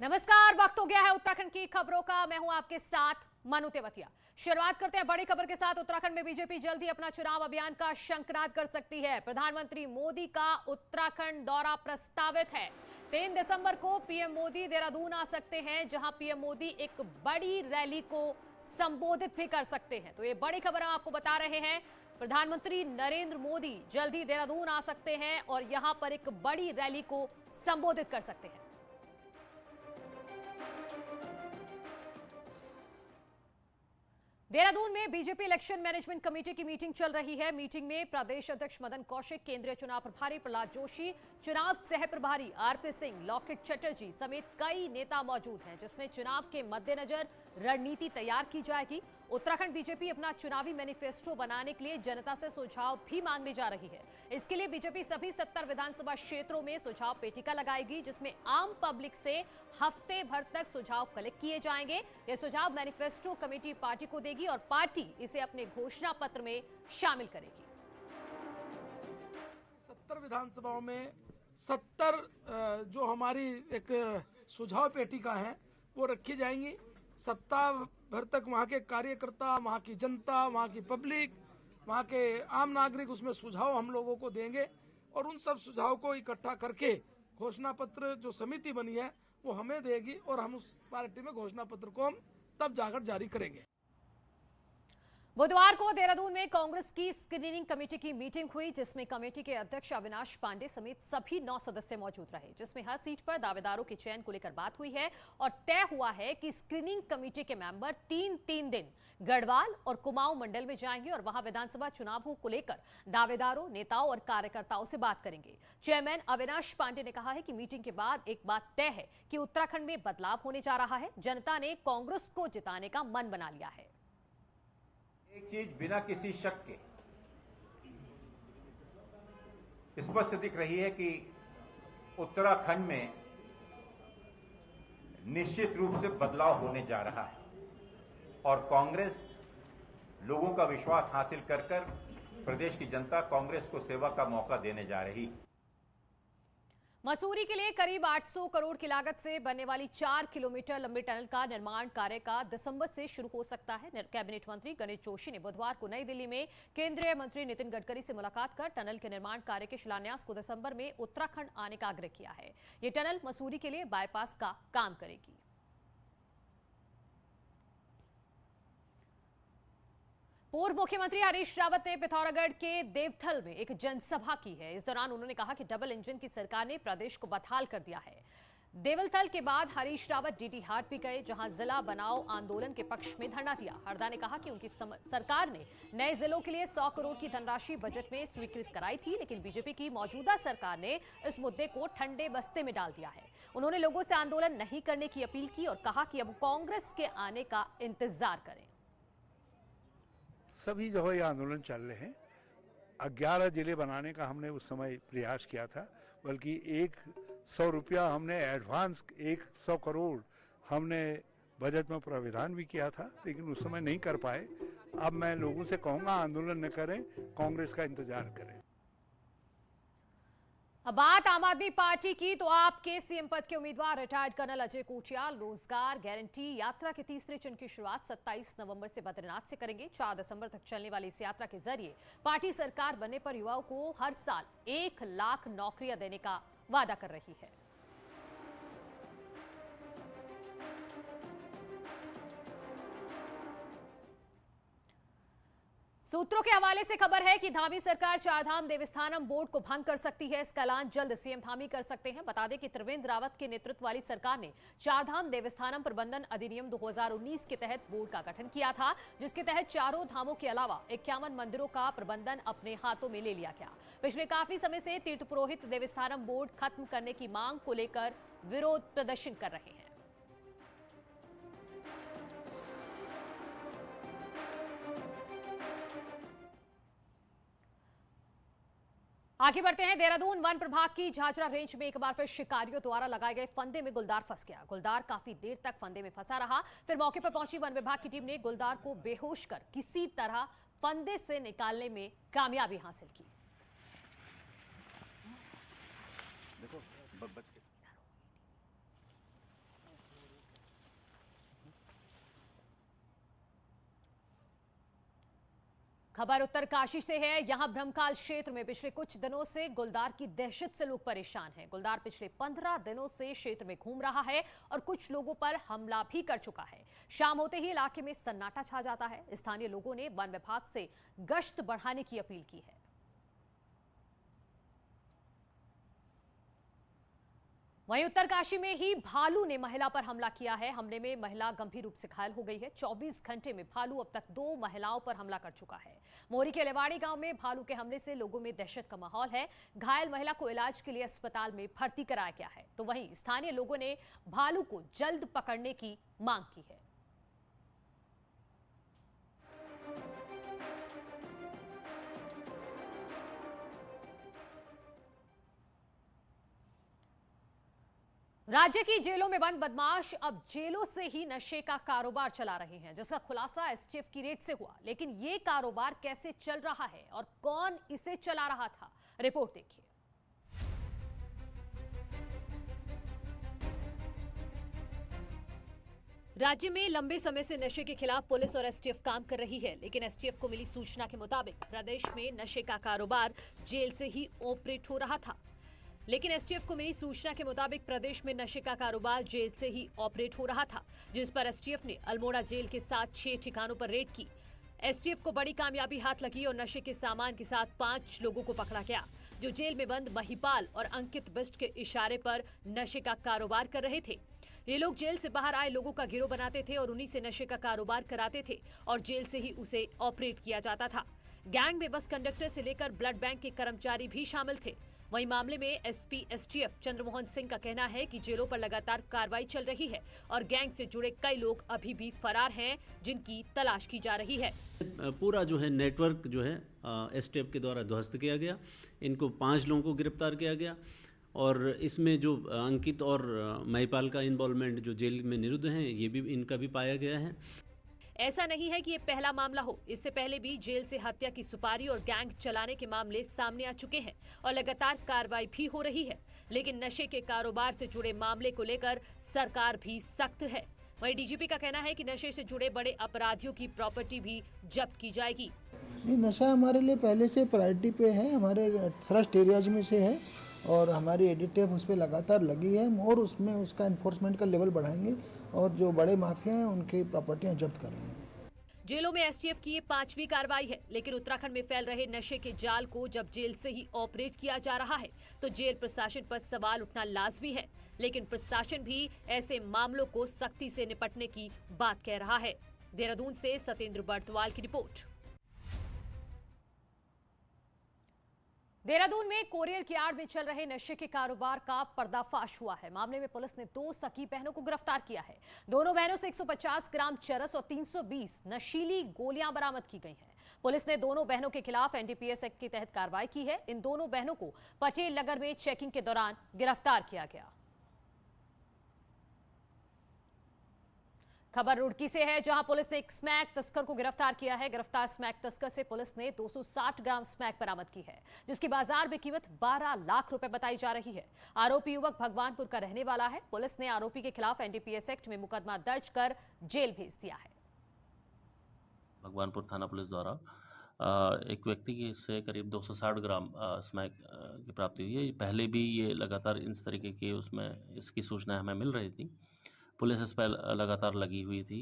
नमस्कार, वक्त हो गया है उत्तराखंड की खबरों का। मैं हूं आपके साथ मनु तेवतिया। शुरुआत करते हैं बड़ी खबर के साथ। उत्तराखंड में बीजेपी जल्द ही अपना चुनाव अभियान का शंखनाद कर सकती है। प्रधानमंत्री मोदी का उत्तराखंड दौरा प्रस्तावित है। 3 दिसंबर को पीएम मोदी देहरादून आ सकते हैं, जहां पीएम मोदी एक बड़ी रैली को संबोधित भी कर सकते हैं। तो ये बड़ी खबर हम आपको बता रहे हैं। प्रधानमंत्री नरेंद्र मोदी जल्द ही देहरादून आ सकते हैं और यहां पर एक बड़ी रैली को संबोधित कर सकते हैं। देहरादून में बीजेपी इलेक्शन मैनेजमेंट कमेटी की मीटिंग चल रही है। मीटिंग में प्रदेश अध्यक्ष मदन कौशिक, केंद्रीय चुनाव प्रभारी प्रहलाद जोशी, चुनाव सह प्रभारी आरपी सिंह, लॉकेट चटर्जी समेत कई नेता मौजूद हैं, जिसमें चुनाव के मद्देनजर रणनीति तैयार की जाएगी। उत्तराखंड बीजेपी अपना चुनावी मैनिफेस्टो बनाने के लिए जनता से सुझाव भी मांगने जा रही है। इसके लिए बीजेपी सभी 70 विधानसभा क्षेत्रों में सुझाव पेटिका लगाएगी, जिसमें आम पब्लिक से हफ्ते भर तक सुझाव कलेक्ट किए जाएंगे। ये सुझाव मैनिफेस्टो कमेटी पार्टी को देगी और पार्टी इसे अपने घोषणा पत्र में शामिल करेगी। 70 विधानसभाओं में 70 जो हमारी एक सुझाव पेटिका है वो रखी जाएंगी। सप्ताह भर तक वहाँ के कार्यकर्ता, वहाँ की जनता, वहाँ की पब्लिक, वहाँ के आम नागरिक उसमें सुझाव हम लोगों को देंगे और उन सब सुझाव को इकट्ठा करके घोषणा पत्र जो समिति बनी है वो हमें देगी और हम उस पार्टी में घोषणा पत्र को हम तब जाकर जारी करेंगे। बुधवार को देहरादून में कांग्रेस की स्क्रीनिंग कमेटी की मीटिंग हुई, जिसमें कमेटी के अध्यक्ष अविनाश पांडे समेत सभी 9 सदस्य मौजूद रहे, जिसमें हर सीट पर दावेदारों के चयन को लेकर बात हुई है और तय हुआ है कि स्क्रीनिंग कमेटी के मेंबर 3-3 दिन गढ़वाल और कुमाऊं मंडल में जाएंगे और वहां विधानसभा चुनावों को लेकर दावेदारों, नेताओं और कार्यकर्ताओं से बात करेंगे। चेयरमैन अविनाश पांडे ने कहा है कि मीटिंग के बाद एक बात तय है कि उत्तराखंड में बदलाव होने जा रहा है। जनता ने कांग्रेस को जिताने का मन बना लिया है। एक चीज बिना किसी शक के स्पष्ट दिख रही है कि उत्तराखंड में निश्चित रूप से बदलाव होने जा रहा है और कांग्रेस लोगों का विश्वास हासिल कर प्रदेश की जनता कांग्रेस को सेवा का मौका देने जा रही है। मसूरी के लिए करीब 800 करोड़ की लागत से बनने वाली 4 किलोमीटर लंबे टनल का निर्माण कार्य का दिसंबर से शुरू हो सकता है। कैबिनेट मंत्री गणेश जोशी ने बुधवार को नई दिल्ली में केंद्रीय मंत्री नितिन गडकरी से मुलाकात कर टनल के निर्माण कार्य के शिलान्यास को दिसंबर में उत्तराखंड आने का आग्रह किया है। ये टनल मसूरी के लिए बाईपास का काम करेगी। पूर्व मुख्यमंत्री हरीश रावत ने पिथौरागढ़ के देवथल में एक जनसभा की है। इस दौरान उन्होंने कहा कि डबल इंजन की सरकार ने प्रदेश को बदहाल कर दिया है। देवथल के बाद हरीश रावत डीडी हाट भी गए, जहां जिला बनाओ आंदोलन के पक्ष में धरना दिया। हरदा ने कहा कि उनकी सरकार ने नए जिलों के लिए 100 करोड़ की धनराशि बजट में स्वीकृत कराई थी, लेकिन बीजेपी की मौजूदा सरकार ने इस मुद्दे को ठंडे बस्ते में डाल दिया है। उन्होंने लोगों से आंदोलन नहीं करने की अपील की और कहा कि अब कांग्रेस के आने का इंतजार करें। सभी जगह ये आंदोलन चल रहे हैं। 11 जिले बनाने का हमने उस समय प्रयास किया था, बल्कि 100 रुपया हमने एडवांस 100 करोड़ हमने बजट में प्राविधान भी किया था, लेकिन उस समय नहीं कर पाए। अब मैं लोगों से कहूँगा आंदोलन न करें, कांग्रेस का इंतजार करें। अब बात आम आदमी पार्टी की, तो आपके सीएम पद के उम्मीदवार रिटायर्ड कर्नल अजय कोटियाल रोजगार गारंटी यात्रा के तीसरे चरण की शुरुआत 27 नवंबर से बद्रीनाथ से करेंगे। 4 दिसंबर तक चलने वाली इस यात्रा के जरिए पार्टी सरकार बनने पर युवाओं को हर साल 1 लाख नौकरियां देने का वादा कर रही है। सूत्रों के हवाले से खबर है कि धामी सरकार चारधाम देवस्थानम बोर्ड को भंग कर सकती है। इसका ऐलान जल्द सीएम धामी कर सकते हैं। बता दें कि त्रिवेंद्र रावत के नेतृत्व वाली सरकार ने चारधाम देवस्थानम प्रबंधन अधिनियम 2019 के तहत बोर्ड का गठन किया था, जिसके तहत चारों धामों के अलावा 51 मंदिरों का प्रबंधन अपने हाथों में ले लिया गया। पिछले काफी समय से तीर्थ पुरोहित देवस्थानम बोर्ड खत्म करने की मांग को लेकर विरोध प्रदर्शन कर रहे हैं। आगे बढ़ते हैं। देहरादून वन प्रभाग की झाझरा रेंज में एक बार फिर शिकारियों द्वारा लगाए गए फंदे में गुलदार फंस गया। गुलदार काफी देर तक फंदे में फंसा रहा। फिर मौके पर पहुंची वन विभाग की टीम ने गुलदार को बेहोश कर किसी तरह फंदे से निकालने में कामयाबी हासिल की। देखो, खबर उत्तरकाशी से है। यहां ब्रह्मकाल क्षेत्र में पिछले कुछ दिनों से गुलदार की दहशत से लोग परेशान हैं। गुलदार पिछले 15 दिनों से क्षेत्र में घूम रहा है और कुछ लोगों पर हमला भी कर चुका है। शाम होते ही इलाके में सन्नाटा छा जाता है। स्थानीय लोगों ने वन विभाग से गश्त बढ़ाने की अपील की है। वहीं उत्तरकाशी में ही भालू ने महिला पर हमला किया है। हमले में महिला गंभीर रूप से घायल हो गई है। 24 घंटे में भालू अब तक 2 महिलाओं पर हमला कर चुका है। मोरी के लेवाड़ी गांव में भालू के हमले से लोगों में दहशत का माहौल है। घायल महिला को इलाज के लिए अस्पताल में भर्ती कराया गया है। तो वहीं स्थानीय लोगों ने भालू को जल्द पकड़ने की मांग की है। राज्य की जेलों में बंद बदमाश अब जेलों से ही नशे का कारोबार चला रहे हैं, जिसका खुलासा एसटीएफ की रेड से हुआ। लेकिन ये कारोबार कैसे चल रहा है और कौन इसे चला रहा था, रिपोर्ट देखिए। राज्य में लंबे समय से नशे के खिलाफ पुलिस और एसटीएफ काम कर रही है, लेकिन एसटीएफ को मिली सूचना के मुताबिक प्रदेश में नशे का कारोबार जेल से ही ऑपरेट हो रहा था। लेकिन एसटीएफ को मिली सूचना के मुताबिक प्रदेश में नशे का कारोबार जेल से ही ऑपरेट हो रहा था, जिस पर एसटीएफ ने अल्मोड़ा जेल के साथ 6 ठिकानों पर रेड की। एसटीएफ को बड़ी कामयाबी हाथ लगी और नशे के सामान के साथ 5 लोगों को पकड़ा गया, जो जेल में बंद महिपाल और अंकित बिष्ट के इशारे पर नशे का कारोबार कर रहे थे। ये लोग जेल से बाहर आए लोगों का गिरोह बनाते थे और उन्हीं से नशे का कारोबार कराते थे और जेल से ही उसे ऑपरेट किया जाता था। गैंग में बस कंडक्टर से लेकर ब्लड बैंक के कर्मचारी भी शामिल थे। वहीं मामले में एसपी एसटीएफ चंद्रमोहन सिंह का कहना है कि जेलों पर लगातार कार्रवाई चल रही है और गैंग से जुड़े कई लोग अभी भी फरार हैं, जिनकी तलाश की जा रही है। पूरा जो है नेटवर्क जो है एसटीएफ के द्वारा ध्वस्त किया गया। इनको 5 लोगों को गिरफ्तार किया गया और इसमें जो अंकित और महिपाल का इन्वॉल्वमेंट जो जेल में निरुद्ध हैं, ये भी इनका भी पाया गया है। ऐसा नहीं है कि ये पहला मामला हो। इससे पहले भी जेल से हत्या की सुपारी और गैंग चलाने के मामले सामने आ चुके हैं और लगातार कार्रवाई भी हो रही है। लेकिन नशे के कारोबार से जुड़े मामले को लेकर सरकार भी सख्त है। वहीं डीजीपी का कहना है कि नशे से जुड़े बड़े अपराधियों की प्रॉपर्टी भी जब्त की जाएगी। नहीं, नशा हमारे लिए पहले से प्रायोरिटी पे है, हमारे थ्रस्ट एरियाज में से है और हमारी एडिटिव उस पर लगातार लगी है और उसमें उसका इन्फोर्समेंट का लेवल बढ़ाएंगे और जो बड़े माफिया हैं उनकी प्रॉपर्टियां जब्त करेंगे। जेलों में एसटीएफ की ये 5वीं कार्रवाई है, लेकिन उत्तराखंड में फैल रहे नशे के जाल को जब जेल से ही ऑपरेट किया जा रहा है तो जेल प्रशासन पर सवाल उठना लाजमी है। लेकिन प्रशासन भी ऐसे मामलों को सख्ती से निपटने की बात कह रहा है। देहरादून से सत्येंद्र बर्तवाल की रिपोर्ट। देहरादून में कोरियर की आड़ में चल रहे नशे के कारोबार का पर्दाफाश हुआ है। मामले में पुलिस ने 2 सगी बहनों को गिरफ्तार किया है। दोनों बहनों से 150 ग्राम चरस और 320 नशीली गोलियां बरामद की गई हैं। पुलिस ने दोनों बहनों के खिलाफ एनडीपीएस एक्ट के तहत कार्रवाई की है। इन दोनों बहनों को पटेल नगर में चेकिंग के दौरान गिरफ्तार किया गया। खबर रुड़की से है, जहां पुलिस ने एक स्मैक तस्कर को गिरफ्तार किया है। गिरफ्तार स्मैक तस्कर से पुलिस ने 260 ग्राम स्मैक बरामद की है, जिसकी बाजार में कीमत 12 लाख रुपए बताई जा रही है। आरोपी युवक भगवानपुर का रहने वाला है। पुलिस ने आरोपी के खिलाफ एनडीपीएस एक्ट में मुकदमा दर्ज कर जेल भेज दिया है। भगवानपुर थाना पुलिस द्वारा एक व्यक्ति की से करीब 260 ग्राम स्मैक की प्राप्ति हुई है। पहले भी ये लगातार इस तरीके के उसमें इसकी सूचना हमें मिल रही थी। पुलिस इस पर लगातार लगी हुई थी।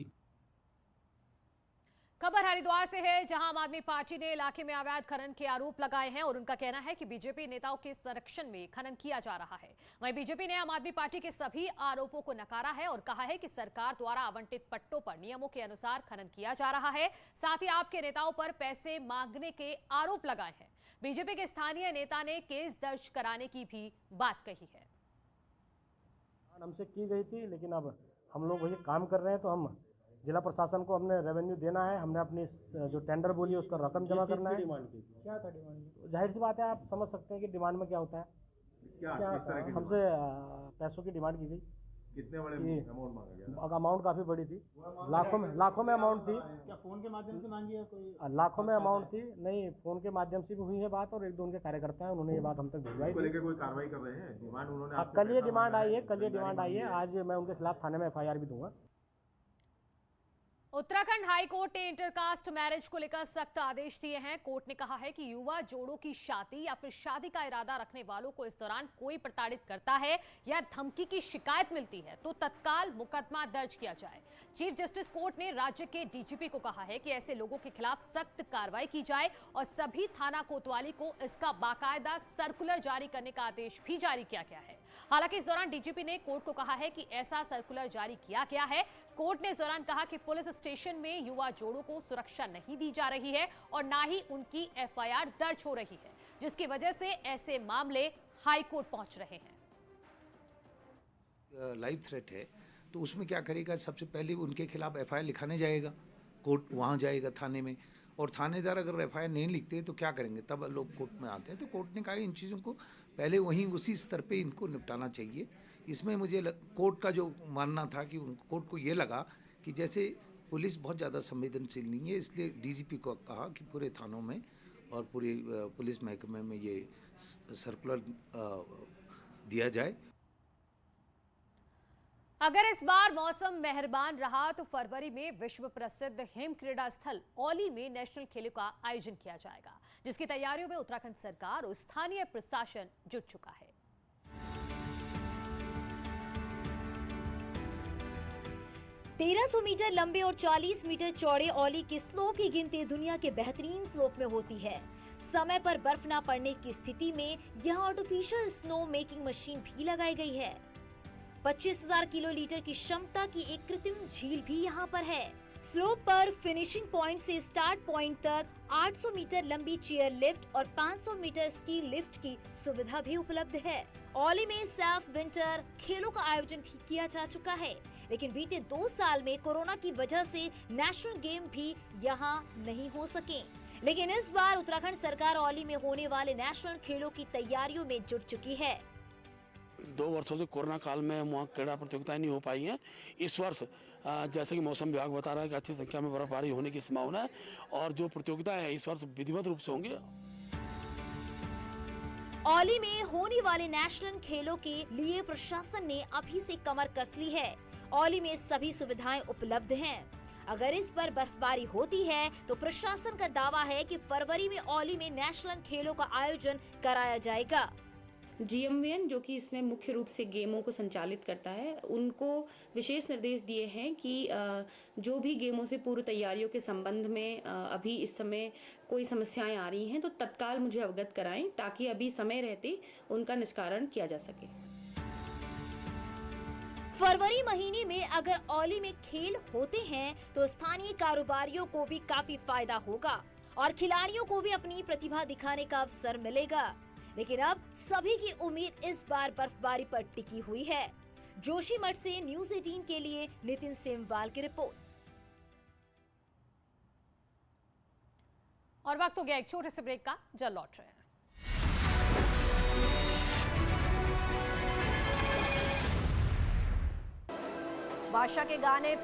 खबर हरिद्वार से है, जहां आम आदमी पार्टी ने इलाके में अवैध खनन के आरोप लगाए हैं और उनका कहना है कि बीजेपी नेताओं के संरक्षण में खनन किया जा रहा है। वहीं बीजेपी ने आम आदमी पार्टी के सभी आरोपों को नकारा है और कहा है कि सरकार द्वारा आवंटित पट्टों पर नियमों के अनुसार खनन किया जा रहा है। साथ ही आपके नेताओं पर पैसे मांगने के आरोप लगाए हैं। बीजेपी के स्थानीय नेता ने केस दर्ज कराने की भी बात कही है। हमसे की गई थी, लेकिन अब हम लोग वही काम कर रहे हैं, तो हम जिला प्रशासन को हमने रेवेन्यू देना है। हमने अपनी जो टेंडर बोली है उसका रकम जमा करना है। डिमांड की क्या था? डिमांड जाहिर सी बात है, आप समझ सकते हैं कि डिमांड में क्या होता है। क्या हमसे पैसों की डिमांड की गई। कितने बड़े अमाउंट मांगा गया? अमाउंट काफ़ी बड़ी थी, लाखों में अमाउंट थी। क्या फोन के माध्यम से मांगी है कोई? लाखों में अमाउंट थी। नहीं, फोन के माध्यम से भी हुई है बात और 1-2 उनके कार्यकर्ता हैं, उन्होंने ये बात हम तक भिजवाई थी। कोई कार्रवाई कर रहे हैं? डिमांड उन्होंने कल ये डिमांड आई है, आज मैं उनके खिलाफ थाने में FIR भी दूंगा। उत्तराखंड हाई कोर्ट ने इंटरकास्ट मैरिज को लेकर सख्त आदेश दिए हैं। कोर्ट ने कहा है कि युवा जोड़ों की शादी या फिर शादी का इरादा रखने वालों को इस दौरान कोई प्रताड़ित करता है या धमकी की शिकायत मिलती है तो तत्काल मुकदमा दर्ज किया जाए। चीफ जस्टिस कोर्ट ने राज्य के डीजीपी को कहा है कि ऐसे लोगों के खिलाफ सख्त कार्रवाई की जाए और सभी थाना कोतवाली को इसका बाकायदा सर्कुलर जारी करने का आदेश भी जारी किया गया है। हालांकि इस दौरान डीजीपी ने कोर्ट को कहा है कि ऐसा सर्कुलर जारी किया गया है। कोर्ट ने इस दौरान कहा कि पुलिस स्टेशन में युवा जोड़ों को सुरक्षा नहीं दी जा रही है और ना ही उनकी एफआईआर दर्ज हो रही है, जिसकी वजह से ऐसे मामले हाई कोर्ट पहुंच रहे हैं। लाइव थ्रेट है तो उसमें क्या करेगा, सबसे पहले उनके खिलाफ एफआईआर लिखाने जाएगा, कोर्ट वहाँ जाएगा थाने में, और थानेदार अगर एफआईआर नहीं लिखते तो क्या करेंगे, तब लोग कोर्ट में आते हैं। तो कोर्ट ने कहा इन चीज़ों को पहले वहीं उसी स्तर पे इनको निपटाना चाहिए। इसमें मुझे कोर्ट का जो मानना था कि कोर्ट को ये लगा कि जैसे पुलिस बहुत ज़्यादा संवेदनशील नहीं है, इसलिए डीजीपी को कहा कि पूरे थानों में और पूरे पुलिस महकमे में ये सर्कुलर दिया जाए। अगर इस बार मौसम मेहरबान रहा तो फरवरी में विश्व प्रसिद्ध हिम क्रीड़ा स्थल औली में नेशनल खेलों का आयोजन किया जाएगा, जिसकी तैयारियों में उत्तराखंड सरकार और स्थानीय प्रशासन जुट चुका है। तेरह 1300 मीटर लंबे और 40 मीटर चौड़े औली के स्लोप की गिनती दुनिया के बेहतरीन स्लोप में होती है। समय पर बर्फ न पड़ने की स्थिति में यहाँ आर्टिफिशियल स्नो मेकिंग मशीन भी लगाई गई है। 25,000 किलोलीटर की क्षमता की एक कृत्रिम झील भी यहाँ पर है। स्लोप पर फिनिशिंग पॉइंट से स्टार्ट पॉइंट तक 800 मीटर लंबी चेयर लिफ्ट और 500 मीटर स्की लिफ्ट की सुविधा भी उपलब्ध है। औली में सैफ विंटर खेलों का आयोजन भी किया जा चुका है, लेकिन बीते 2 साल में कोरोना की वजह से नेशनल गेम भी यहाँ नहीं हो सके। लेकिन इस बार उत्तराखंड सरकार औली में होने वाले नेशनल खेलों की तैयारियों में जुट चुकी है। 2 वर्षों से कोरोना काल में वहाँ क्रीड़ा प्रतियोगिताएं नहीं हो पाई हैं। इस वर्ष जैसे कि मौसम विभाग बता रहा है कि अच्छी संख्या में बर्फबारी होने की संभावना है और जो प्रतियोगिताएं हैं इस वर्ष विधिवत रूप से होंगे। औली में होने वाले नेशनल खेलों के लिए प्रशासन ने अभी से कमर कस ली है। औली में सभी सुविधाएं उपलब्ध हैं। अगर इस पर बर्फबारी होती है तो प्रशासन का दावा है कि फरवरी में औली में नेशनल खेलों का आयोजन कराया जाएगा। GMVN जो कि इसमें मुख्य रूप से गेमों को संचालित करता है, उनको विशेष निर्देश दिए हैं कि जो भी गेमों से पूर्व तैयारियों के संबंध में अभी इस समय कोई समस्याएं आ रही हैं तो तत्काल मुझे अवगत कराएं, ताकि अभी समय रहते उनका निष्कारण किया जा सके। फरवरी महीने में अगर औली में खेल होते हैं तो स्थानीय कारोबारियों को भी काफी फायदा होगा और खिलाड़ियों को भी अपनी प्रतिभा दिखाने का अवसर मिलेगा। लेकिन अब सभी की उम्मीद इस बार बर्फबारी पर टिकी हुई है। जोशीमठ से न्यूज़ 18 के लिए नितिन सेमवाल की रिपोर्ट। और वक्त हो गया एक छोटे से ब्रेक का, जल्द लौट रहे हैं। बादशाह के गाने पर